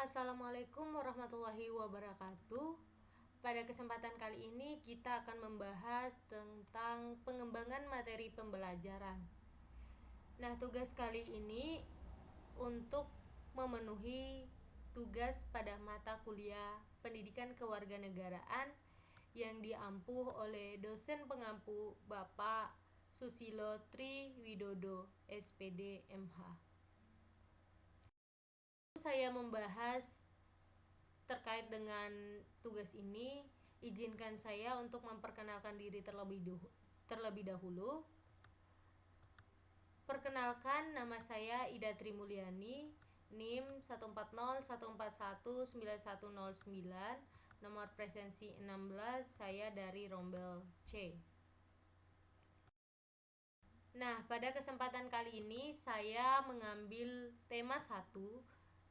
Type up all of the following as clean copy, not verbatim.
Assalamualaikum warahmatullahi wabarakatuh. Pada kesempatan kali ini kita akan membahas tentang pengembangan materi pembelajaran. Nah, tugas kali ini untuk memenuhi tugas pada mata kuliah Pendidikan Kewarganegaraan yang diampuh oleh dosen pengampu Bapak Susilo Tri Widodo, SPD, MH. Saya membahas terkait dengan tugas ini, izinkan saya untuk memperkenalkan diri terlebih dahulu. Perkenalkan, nama saya Ida Trimulyani, NIM 14014199109, nomor presensi 16, saya dari Rombel C. Nah, pada kesempatan kali ini saya mengambil tema 1,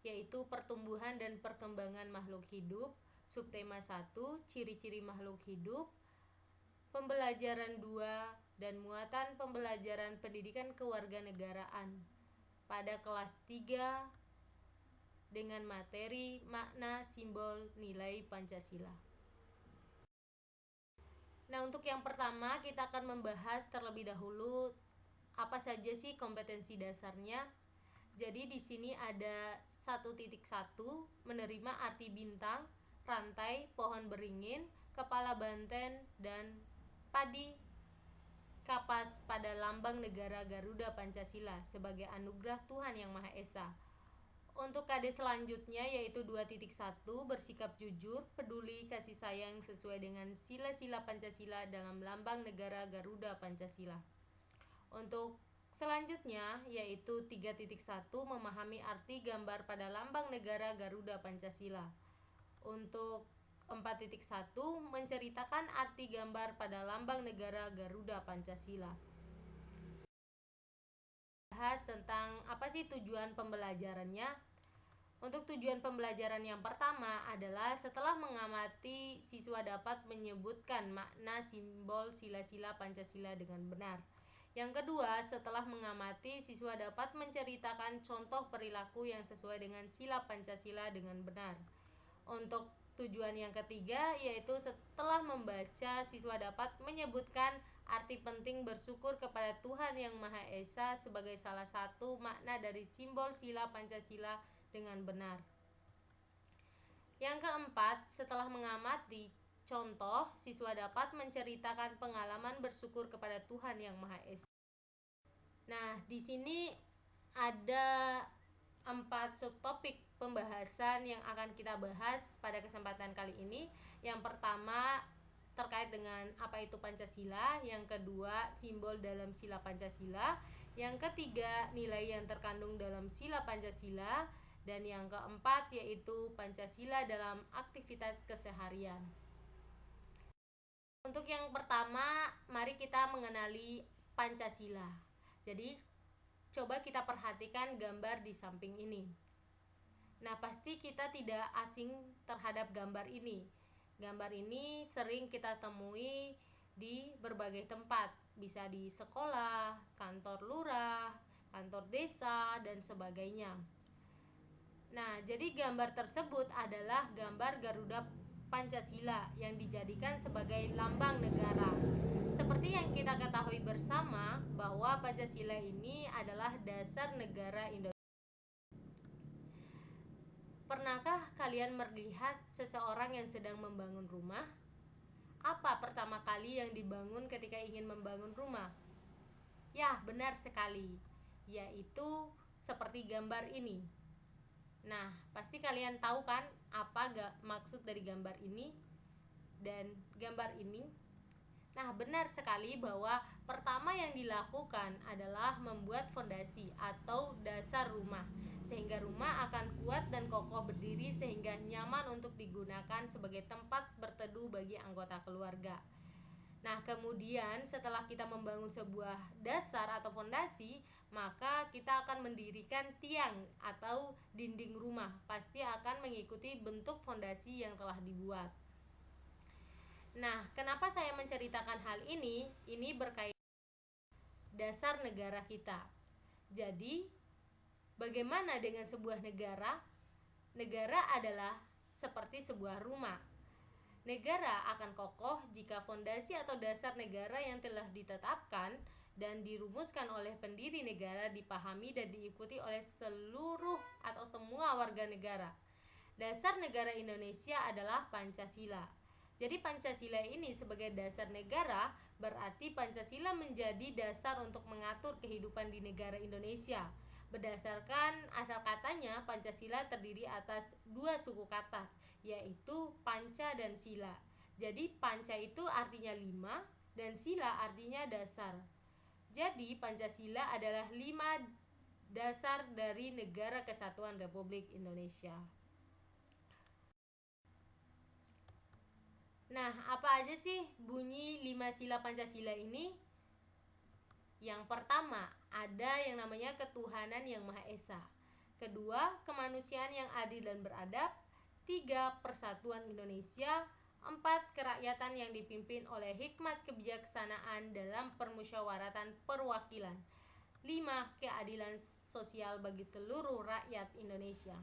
yaitu pertumbuhan dan perkembangan makhluk hidup. Subtema 1, ciri-ciri makhluk hidup. Pembelajaran 2, dan muatan pembelajaran pendidikan kewarganegaraan pada kelas 3 dengan materi makna, simbol, nilai Pancasila. Nah, untuk yang pertama kita akan membahas terlebih dahulu apa saja sih kompetensi dasarnya. Jadi di sini ada 1.1 menerima arti bintang, rantai, pohon beringin, kepala banteng, dan padi kapas pada lambang negara Garuda Pancasila sebagai anugerah Tuhan Yang Maha Esa. Untuk KD selanjutnya yaitu 2.1 bersikap jujur, peduli, kasih sayang sesuai dengan sila-sila Pancasila dalam lambang negara Garuda Pancasila. Untuk selanjutnya yaitu 3.1 memahami arti gambar pada lambang negara Garuda Pancasila. Untuk 4.1 menceritakan arti gambar pada lambang negara Garuda Pancasila. Bahas tentang apa sih tujuan pembelajarannya. Untuk tujuan pembelajaran yang pertama adalah setelah mengamati, siswa dapat menyebutkan makna simbol sila-sila Pancasila dengan benar. Yang kedua, setelah mengamati, siswa dapat menceritakan contoh perilaku yang sesuai dengan sila Pancasila dengan benar. Untuk tujuan yang ketiga, yaitu setelah membaca, siswa dapat menyebutkan arti penting bersyukur kepada Tuhan Yang Maha Esa sebagai salah satu makna dari simbol sila Pancasila dengan benar. Yang keempat, setelah mengamati contoh, siswa dapat menceritakan pengalaman bersyukur kepada Tuhan Yang Maha Esa. Nah, di sini ada 4 subtopik pembahasan yang akan kita bahas pada kesempatan kali ini. Yang pertama terkait dengan apa itu Pancasila, yang kedua simbol dalam sila Pancasila, yang ketiga nilai yang terkandung dalam sila Pancasila, dan yang keempat yaitu Pancasila dalam aktivitas keseharian. Untuk yang pertama, mari kita mengenali Pancasila. Jadi coba kita perhatikan gambar di samping ini. Nah, pasti kita tidak asing terhadap gambar ini. Gambar ini sering kita temui di berbagai tempat, bisa di sekolah, kantor lurah, kantor desa, dan sebagainya. Nah, jadi gambar tersebut adalah gambar Garuda Pancasila yang dijadikan sebagai lambang negara. Seperti yang kita ketahui bersama bahwa Pancasila ini adalah dasar negara Indonesia. Pernahkah kalian melihat seseorang yang sedang membangun rumah? Apa pertama kali yang dibangun ketika ingin membangun rumah? Ya, benar sekali, yaitu seperti gambar ini. Nah, pasti kalian tahu kan apa maksud dari gambar ini dan gambar ini? Nah, benar sekali bahwa pertama yang dilakukan adalah membuat fondasi atau dasar rumah, sehingga rumah akan kuat dan kokoh berdiri sehingga nyaman untuk digunakan sebagai tempat berteduh bagi anggota keluarga. Nah, kemudian setelah kita membangun sebuah dasar atau fondasi, maka kita akan mendirikan tiang atau dinding rumah. Pasti akan mengikuti bentuk fondasi yang telah dibuat. Nah, kenapa saya menceritakan hal ini? Ini berkaitan dasar negara kita. Jadi, bagaimana dengan sebuah negara? Negara adalah seperti sebuah rumah. Negara akan kokoh jika fondasi atau dasar negara yang telah ditetapkan dan dirumuskan oleh pendiri negara dipahami dan diikuti oleh seluruh atau semua warga negara. Dasar negara Indonesia adalah Pancasila. Jadi Pancasila ini sebagai dasar negara, berarti Pancasila menjadi dasar untuk mengatur kehidupan di negara Indonesia. Berdasarkan asal katanya, Pancasila terdiri atas dua suku kata, yaitu panca dan sila. Jadi panca itu artinya 5 dan sila artinya dasar. Jadi Pancasila adalah 5 dasar dari Negara Kesatuan Republik Indonesia. Nah, apa aja sih bunyi 5 sila Pancasila ini? Yang pertama, ada yang namanya ketuhanan yang Maha Esa. Kedua, kemanusiaan yang adil dan beradab. Tiga, persatuan Indonesia. Empat, kerakyatan yang dipimpin oleh hikmat kebijaksanaan dalam permusyawaratan perwakilan. Lima, keadilan sosial bagi seluruh rakyat Indonesia.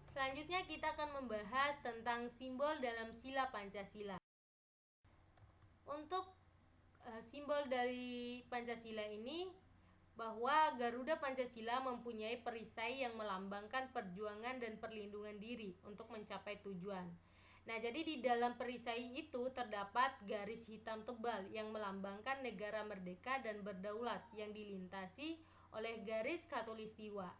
Selanjutnya kita akan membahas tentang simbol dalam sila Pancasila. Untuk simbol dari Pancasila ini, bahwa Garuda Pancasila mempunyai perisai yang melambangkan perjuangan dan perlindungan diri untuk mencapai tujuan. Nah, jadi di dalam perisai itu terdapat garis hitam tebal yang melambangkan negara merdeka dan berdaulat yang dilintasi oleh garis khatulistiwa.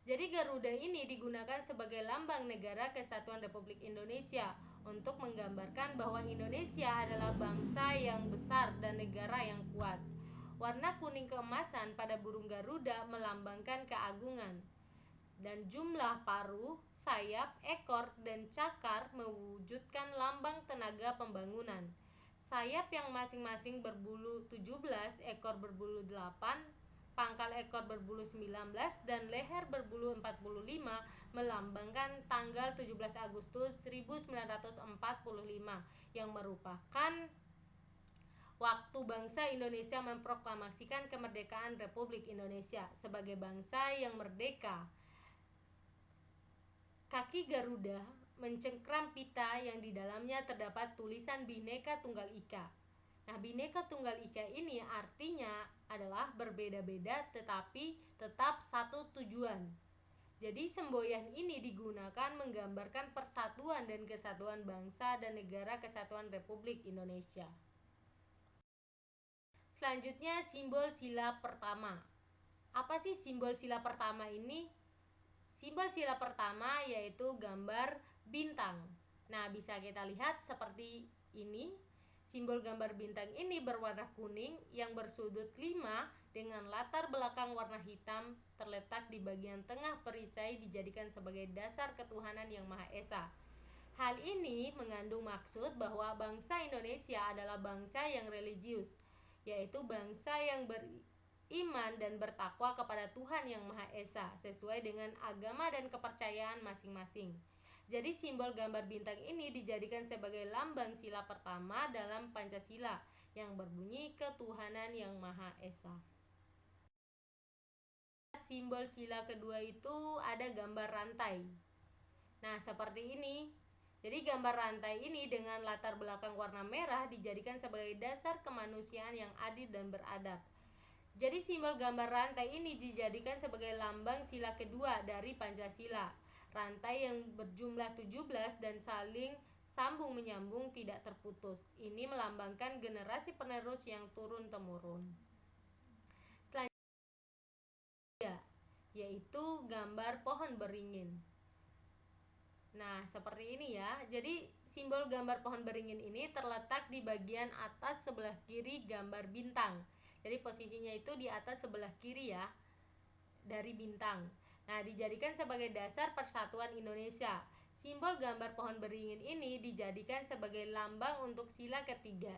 Jadi Garuda ini digunakan sebagai lambang negara Kesatuan Republik Indonesia untuk menggambarkan bahwa Indonesia adalah bangsa yang besar dan negara yang kuat. Warna kuning keemasan pada burung Garuda melambangkan keagungan. Dan jumlah paruh, sayap, ekor, dan cakar mewujudkan lambang tenaga pembangunan. Sayap yang masing-masing berbulu 17, ekor berbulu 8, pangkal ekor berbulu 19, dan leher berbulu 45 melambangkan tanggal 17 Agustus 1945 yang merupakan waktu bangsa Indonesia memproklamasikan kemerdekaan Republik Indonesia sebagai bangsa yang merdeka. Kaki Garuda mencengkram pita yang di dalamnya terdapat tulisan Bhinneka Tunggal Ika. Nah, Bhinneka Tunggal Ika ini artinya adalah berbeda-beda tetapi tetap satu tujuan. Jadi semboyan ini digunakan menggambarkan persatuan dan kesatuan bangsa dan negara Kesatuan Republik Indonesia. Selanjutnya simbol sila pertama. Apa sih simbol sila pertama ini? Simbol sila pertama yaitu gambar bintang. Nah, bisa kita lihat seperti ini. Simbol gambar bintang ini berwarna kuning yang bersudut 5 dengan latar belakang warna hitam terletak di bagian tengah perisai dijadikan sebagai dasar ketuhanan yang Maha Esa. Hal ini mengandung maksud bahwa bangsa Indonesia adalah bangsa yang religius, yaitu bangsa yang beriman dan bertakwa kepada Tuhan yang Maha Esa sesuai dengan agama dan kepercayaan masing-masing. Jadi simbol gambar bintang ini dijadikan sebagai lambang sila pertama dalam Pancasila yang berbunyi ketuhanan yang Maha Esa. Simbol sila kedua itu ada gambar rantai. Nah, seperti ini. Jadi gambar rantai ini dengan latar belakang warna merah dijadikan sebagai dasar kemanusiaan yang adil dan beradab. Jadi simbol gambar rantai ini dijadikan sebagai lambang sila kedua dari Pancasila. Rantai yang berjumlah 17 dan saling sambung menyambung tidak terputus. Ini melambangkan generasi penerus yang turun-temurun. Selanjutnya yaitu gambar pohon beringin. Nah, seperti ini ya. Jadi simbol gambar pohon beringin ini terletak di bagian atas sebelah kiri gambar bintang. Jadi posisinya itu di atas sebelah kiri ya, dari bintang. Nah, dijadikan sebagai dasar persatuan Indonesia. Simbol gambar pohon beringin ini dijadikan sebagai lambang untuk sila ketiga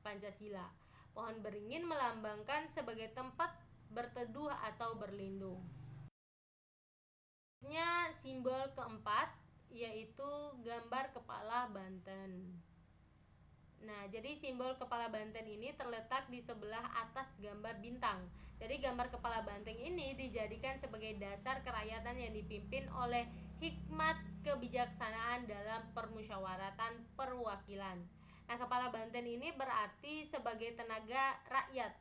Pancasila. Pohon beringin melambangkan sebagai tempat berteduh atau berlindung. Simbol keempat yaitu gambar kepala Banten. Nah, jadi simbol kepala banteng ini terletak di sebelah atas gambar bintang. Jadi gambar kepala banteng ini dijadikan sebagai dasar kerakyatan yang dipimpin oleh hikmat kebijaksanaan dalam permusyawaratan perwakilan. Nah, kepala banteng ini berarti sebagai tenaga rakyat,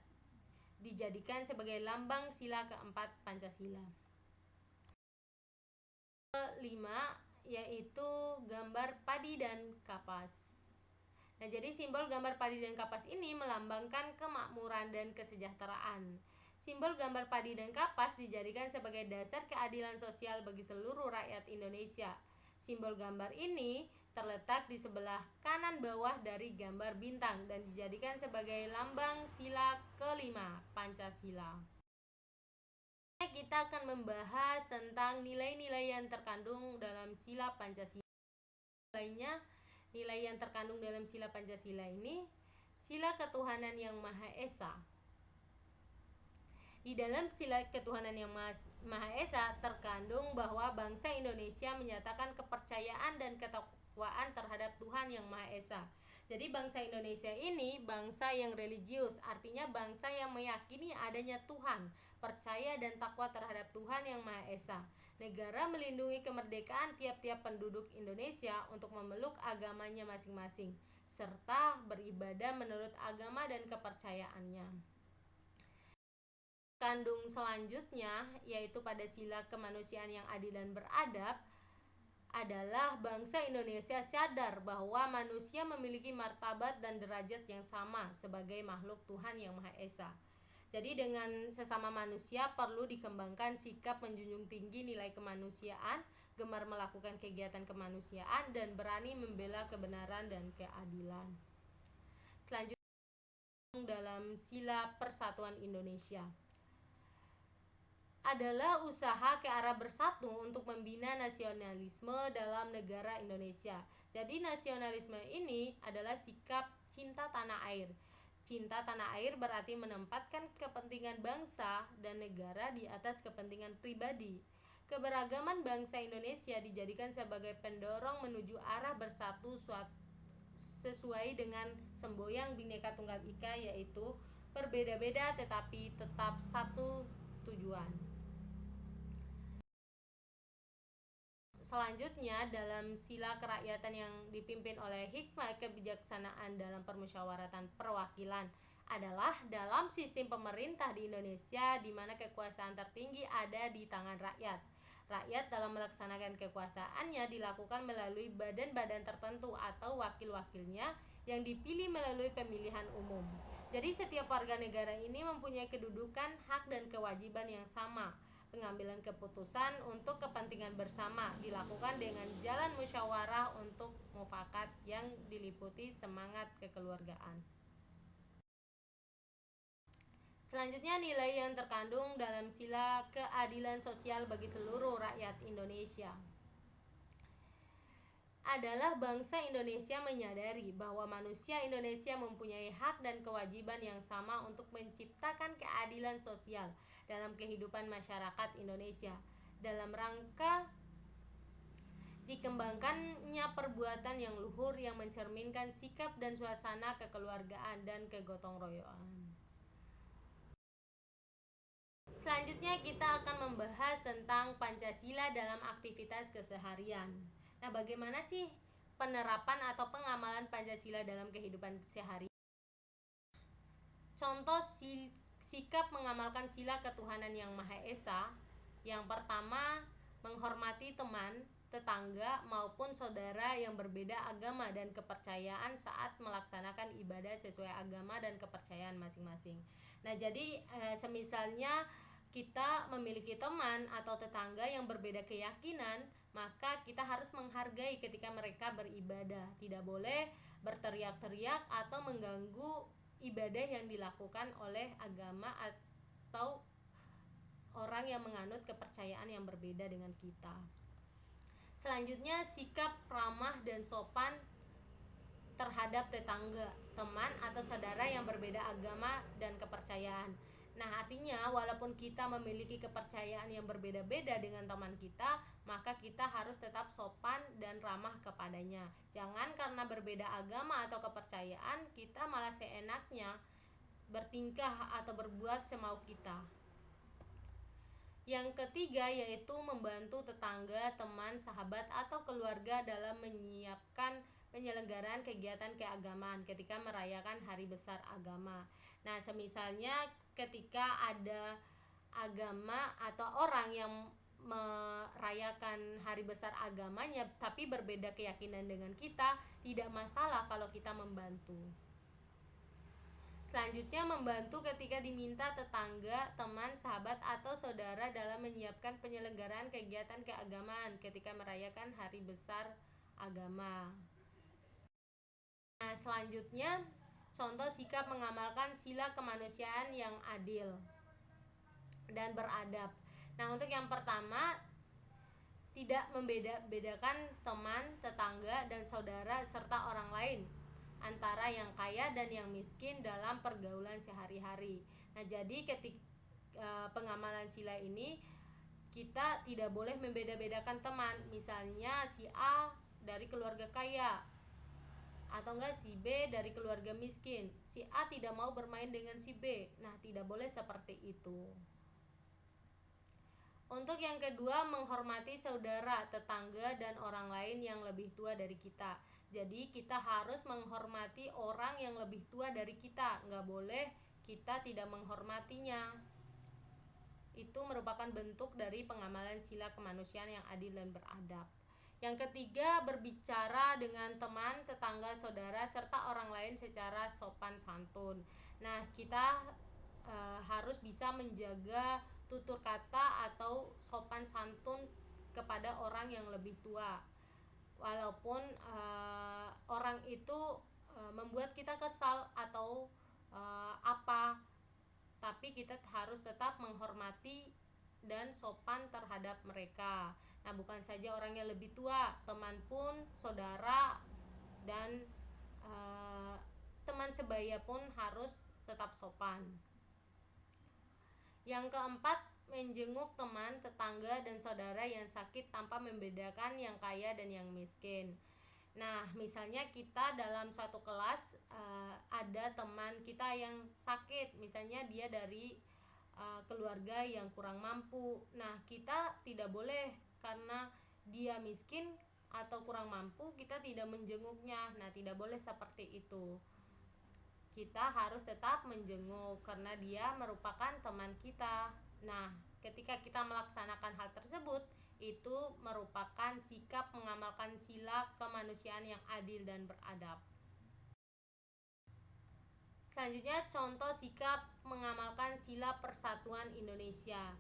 dijadikan sebagai lambang sila keempat Pancasila. Kelima yaitu gambar padi dan kapas. Nah, jadi simbol gambar padi dan kapas ini melambangkan kemakmuran dan kesejahteraan. Simbol gambar padi dan kapas dijadikan sebagai dasar keadilan sosial bagi seluruh rakyat Indonesia. Simbol gambar ini terletak di sebelah kanan bawah dari gambar bintang dan dijadikan sebagai lambang sila kelima Pancasila. Kita akan membahas tentang nilai-nilai yang terkandung dalam sila Pancasila. Nilai yang terkandung dalam sila Pancasila ini, sila ketuhanan yang Maha Esa. Di dalam sila ketuhanan yang Maha Esa terkandung bahwa bangsa Indonesia menyatakan kepercayaan dan ketakwaan terhadap Tuhan yang Maha Esa. Jadi bangsa Indonesia ini bangsa yang religius, artinya bangsa yang meyakini adanya Tuhan, percaya dan takwa terhadap Tuhan yang Maha Esa. Negara melindungi kemerdekaan tiap-tiap penduduk Indonesia untuk memeluk agamanya masing-masing, serta beribadah menurut agama dan kepercayaannya. Kandung selanjutnya, yaitu pada sila kemanusiaan yang adil dan beradab, adalah bangsa Indonesia sadar bahwa manusia memiliki martabat dan derajat yang sama sebagai makhluk Tuhan yang Maha Esa. Jadi dengan sesama manusia perlu dikembangkan sikap menjunjung tinggi nilai kemanusiaan, gemar melakukan kegiatan kemanusiaan, dan berani membela kebenaran dan keadilan. Selanjutnya dalam sila persatuan Indonesia adalah usaha ke arah bersatu untuk membina nasionalisme dalam negara Indonesia. Jadi nasionalisme ini adalah sikap cinta tanah air. Cinta tanah air berarti menempatkan kepentingan bangsa dan negara di atas kepentingan pribadi. Keberagaman bangsa Indonesia dijadikan sebagai pendorong menuju arah bersatu sesuai dengan semboyan Bhinneka Tunggal Ika, yaitu berbeda-beda tetapi tetap satu tujuan. Selanjutnya dalam sila kerakyatan yang dipimpin oleh hikmat kebijaksanaan dalam permusyawaratan perwakilan adalah dalam sistem pemerintah di Indonesia di mana kekuasaan tertinggi ada di tangan rakyat. Rakyat dalam melaksanakan kekuasaannya dilakukan melalui badan-badan tertentu atau wakil-wakilnya yang dipilih melalui pemilihan umum. Jadi setiap warga negara ini mempunyai kedudukan, hak dan kewajiban yang sama. Pengambilan keputusan untuk kepentingan bersama dilakukan dengan jalan musyawarah untuk mufakat yang diliputi semangat kekeluargaan. Selanjutnya nilai yang terkandung dalam sila keadilan sosial bagi seluruh rakyat Indonesia adalah bangsa Indonesia menyadari bahwa manusia Indonesia mempunyai hak dan kewajiban yang sama untuk menciptakan keadilan sosial dalam kehidupan masyarakat Indonesia dalam rangka dikembangkannya perbuatan yang luhur yang mencerminkan sikap dan suasana kekeluargaan dan kegotong royongan. Selanjutnya kita akan membahas tentang Pancasila dalam aktivitas keseharian. Nah, bagaimana sih penerapan atau pengamalan Pancasila dalam kehidupan sehari-hari? Contoh sikap mengamalkan sila ketuhanan yang Maha Esa. Yang pertama, menghormati teman, tetangga maupun saudara yang berbeda agama dan kepercayaan saat melaksanakan ibadah sesuai agama dan kepercayaan masing-masing. Nah, jadi semisalnya kita memiliki teman atau tetangga yang berbeda keyakinan, maka kita harus menghargai ketika mereka beribadah. Tidak boleh berteriak-teriak atau mengganggu ibadah yang dilakukan oleh agama atau orang yang menganut kepercayaan yang berbeda dengan kita. Selanjutnya, sikap ramah dan sopan terhadap tetangga, teman atau saudara yang berbeda agama dan kepercayaan. Nah, artinya walaupun kita memiliki kepercayaan yang berbeda-beda dengan teman kita, maka kita harus tetap sopan dan ramah kepadanya. Jangan karena berbeda agama atau kepercayaan, kita malah seenaknya bertingkah atau berbuat semau kita. Yang ketiga yaitu membantu tetangga, teman, sahabat, atau keluarga dalam menyiapkan penyelenggaraan kegiatan keagamaan ketika merayakan hari besar agama. Nah, semisalnya ketika ada agama atau orang yang merayakan hari besar agamanya tapi berbeda keyakinan dengan kita, tidak masalah kalau kita membantu. Selanjutnya, membantu ketika diminta tetangga, teman, sahabat, atau saudara dalam menyiapkan penyelenggaraan kegiatan keagamaan ketika merayakan hari besar agama. Nah, selanjutnya, contoh sikap mengamalkan sila kemanusiaan yang adil dan beradab. Nah, untuk yang pertama, tidak membeda-bedakan teman, tetangga, dan saudara serta orang lain antara yang kaya dan yang miskin dalam pergaulan sehari-hari. Nah, jadi ketika pengamalan sila ini kita tidak boleh membeda-bedakan teman. Misalnya si A dari keluarga kaya atau enggak si B dari keluarga miskin. Si A tidak mau bermain dengan si B. Nah, tidak boleh seperti itu. Untuk yang kedua, menghormati saudara, tetangga, dan orang lain yang lebih tua dari kita. Jadi kita harus menghormati orang yang lebih tua dari kita. Nggak boleh kita tidak menghormatinya. Itu merupakan bentuk dari pengamalan sila kemanusiaan yang adil dan beradab. Yang ketiga, berbicara dengan teman, tetangga, saudara, serta orang lain secara sopan santun. Nah, kita harus bisa menjaga tutur kata atau sopan santun kepada orang yang lebih tua. Walaupun orang itu membuat kita kesal atau apa, tapi kita harus tetap menghormati dan sopan terhadap mereka. Nah, bukan saja orang yang lebih tua, teman pun, saudara, dan teman sebaya pun harus tetap sopan. Yang keempat, menjenguk teman, tetangga, dan saudara yang sakit tanpa membedakan yang kaya dan yang miskin. Nah, misalnya kita dalam suatu kelas ada teman kita yang sakit, misalnya dia dari keluarga yang kurang mampu. Nah, kita tidak boleh karena dia miskin atau kurang mampu kita tidak menjenguknya. Nah, tidak boleh seperti itu. Kita harus tetap menjenguk karena dia merupakan teman kita. Nah, ketika kita melaksanakan hal tersebut, itu merupakan sikap mengamalkan sila kemanusiaan yang adil dan beradab. Selanjutnya, contoh sikap mengamalkan sila persatuan Indonesia.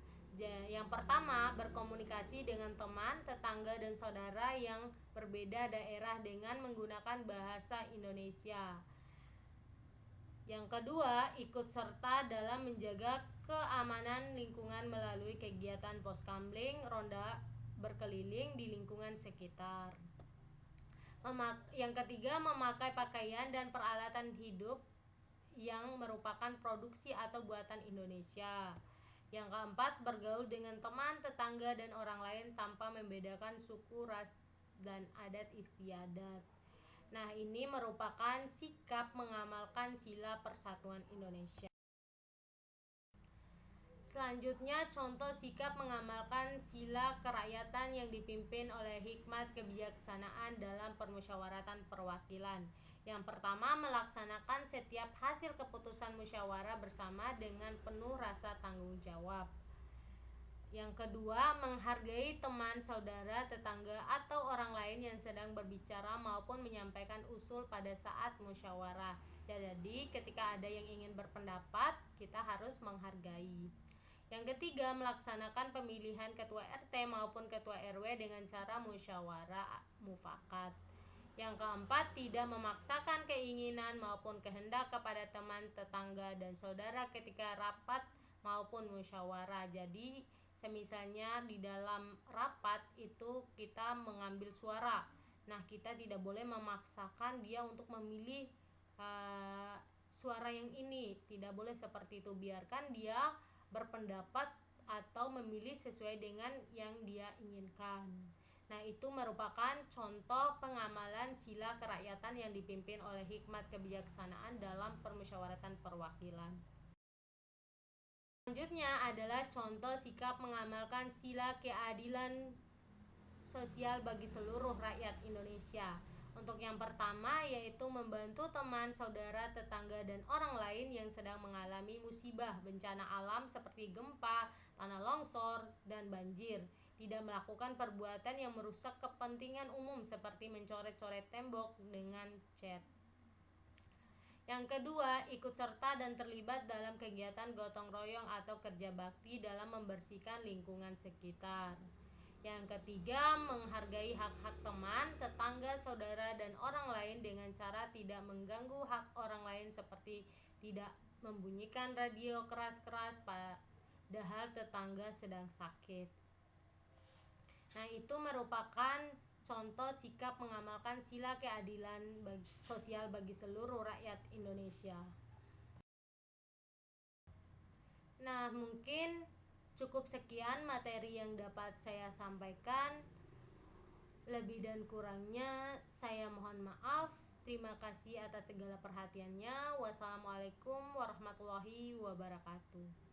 Yang pertama, berkomunikasi dengan teman, tetangga, dan saudara yang berbeda daerah dengan menggunakan bahasa Indonesia. Yang kedua, ikut serta dalam menjaga keamanan lingkungan melalui kegiatan poskamling, ronda berkeliling di lingkungan sekitar. Yang ketiga, memakai pakaian dan peralatan hidup yang merupakan produksi atau buatan Indonesia. Yang keempat, bergaul dengan teman, tetangga, dan orang lain tanpa membedakan suku, ras, dan adat istiadat. Nah, ini merupakan sikap mengamalkan sila persatuan Indonesia. Selanjutnya, contoh sikap mengamalkan sila kerakyatan yang dipimpin oleh hikmat kebijaksanaan dalam permusyawaratan perwakilan. Yang pertama, melaksanakan setiap hasil keputusan musyawarah bersama dengan penuh rasa tanggung jawab. Yang kedua, menghargai teman, saudara, tetangga, atau orang lain yang sedang berbicara maupun menyampaikan usul pada saat musyawarah. Jadi, ketika ada yang ingin berpendapat, kita harus menghargai. Yang ketiga, melaksanakan pemilihan ketua RT maupun ketua RW dengan cara musyawarah mufakat. Yang keempat, tidak memaksakan keinginan maupun kehendak kepada teman, tetangga, dan saudara ketika rapat maupun musyawarah. Jadi, semisalnya di dalam rapat itu kita mengambil suara. Nah, kita tidak boleh memaksakan dia untuk memilih suara yang ini, tidak boleh seperti itu. Biarkan dia berpendapat atau memilih sesuai dengan yang dia inginkan. Nah, itu merupakan contoh pengamalan sila kerakyatan yang dipimpin oleh hikmat kebijaksanaan dalam permusyawaratan perwakilan. Selanjutnya adalah contoh sikap mengamalkan sila keadilan sosial bagi seluruh rakyat Indonesia. Untuk yang pertama yaitu membantu teman, saudara, tetangga, dan orang lain yang sedang mengalami musibah bencana alam seperti gempa, tanah longsor, dan banjir. Tidak melakukan perbuatan yang merusak kepentingan umum seperti mencoret-coret tembok dengan cat. Yang kedua, ikut serta dan terlibat dalam kegiatan gotong royong atau kerja bakti dalam membersihkan lingkungan sekitar. Yang ketiga, menghargai hak-hak teman, tetangga, saudara, dan orang lain dengan cara tidak mengganggu hak orang lain seperti tidak membunyikan radio keras-keras padahal tetangga sedang sakit. Nah, itu merupakan contoh sikap mengamalkan sila keadilan sosial bagi seluruh rakyat Indonesia. Nah, mungkin cukup sekian materi yang dapat saya sampaikan. Lebih dan kurangnya saya mohon maaf. Terima kasih atas segala perhatiannya. Wassalamualaikum warahmatullahi wabarakatuh.